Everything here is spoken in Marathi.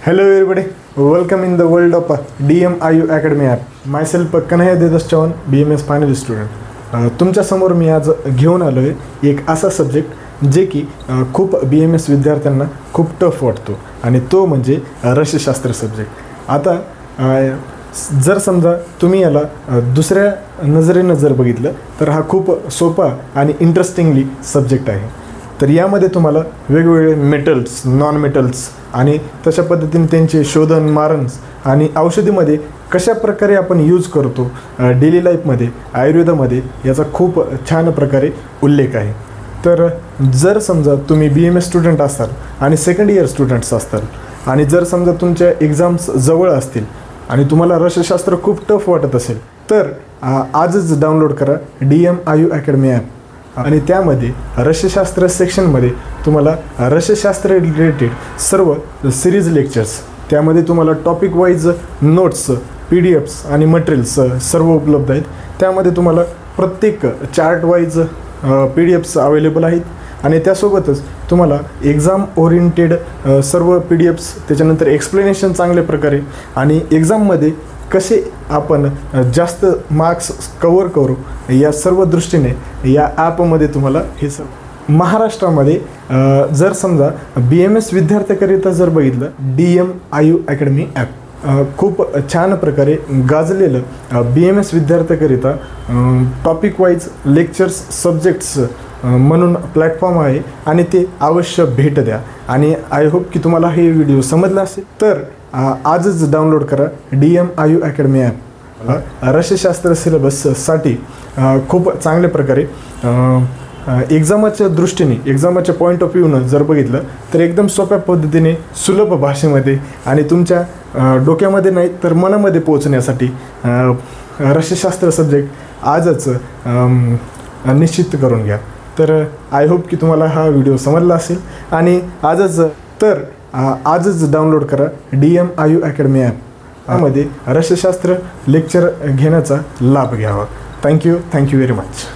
Hello everybody, welcome in the world of DMIU Academy app. Myself Kanhaya Dedas Chavan, BMS final student. तुमच्यासमोर मी आज घेऊन आलो आहे एक असा सब्जेक्ट जे की खूप BMS विद्यार्थ्यांना खूप टफ वाटतो आणि तो म्हणजे रसशास्त्र सब्जेक्ट. आता जर समजा तुम्ही याला दुसऱ्या नजरेनं जर बघितलं तर हा खूप सोपा आणि इंटरेस्टिंगली सब्जेक्ट आहे. तर यामध्ये तुम्हाला वेगवेगळे मेटल्स, नॉन मेटल्स आणि तशा पद्धतीने त्यांचे शोधन, मारन्स आणि औषधीमध्ये कशा प्रकारे आपण यूज करतो डेली लाईफमध्ये, आयुर्वेदामध्ये याचा खूप छान प्रकारे उल्लेख आहे. तर जर समजा तुम्ही BMS स्टुडंट असाल आणि सेकंड इयर स्टुडंट्स असताल आणि जर समजा तुमच्या एक्झाम्स जवळ असतील आणि तुम्हाला रसशास्त्र खूप टफ वाटत असेल तर आजच डाउनलोड करा DMIU अकॅडमी ॲप. आणि त्यामध्ये रसशास्त्र सेक्शनमध्ये तुम्हाला रसशास्त्र रिलेटेड सर्व सिरीज लेक्चर्स, त्यामध्ये तुम्हाला टॉपिक वाईज नोट्स, PDFs आणि मटेरियल्स सर्व उपलब्ध आहेत. त्यामध्ये तुम्हाला प्रत्येक चार्ट वाईज PDFs अवेलेबल आहेत आणि त्यासोबतच तुम्हाला एक्झाम ओरिएंटेड सर्व PDFs, त्याच्यानंतर एक्सप्लेनेशन चांगल्या प्रकारे आणि एक्झाममध्ये कसे आपण जास्त मार्क्स कवर करू या सर्व दृष्टीने या ॲपमध्ये तुम्हाला हे सर्व. महाराष्ट्रामध्ये जर समजा BMS विद्यार्थ्याकरिता जर बघितलं DMIU अकॅडमी ॲप खूप छान प्रकारे गाजलेलं BMS विद्यार्थ्याकरिता टॉपिक वाईज लेक्चर्स, सब्जेक्ट्स म्हणून प्लॅटफॉर्म आहे आणि ते अवश्य भेट द्या. आणि आय होप की तुम्हाला हे व्हिडिओ समजला असेल. तर आजच डाउनलोड करा DMIU अकॅडमी ॲप. रसशास्त्र सिलेबससाठी खूप चांगल्या प्रकारे एक्झामाच्या दृष्टीने, एक्झामाच्या पॉईंट ऑफ व्ह्यूनं जर बघितलं तर एकदम सोप्या पद्धतीने, सुलभ भाषेमध्ये आणि तुमच्या डोक्यामध्ये नाही तर मनामध्ये पोहोचण्यासाठी रसशास्त्र सब्जेक्ट आजच निश्चित करून घ्या. तर आय होप की तुम्हाला हा व्हिडिओ समजला असेल आणि आजच डाउनलोड करा DMIU अकॅडमी ॲप. यामध्ये रसशास्त्र लेक्चर घेण्याचा लाभ घ्यावा. Thank you very much.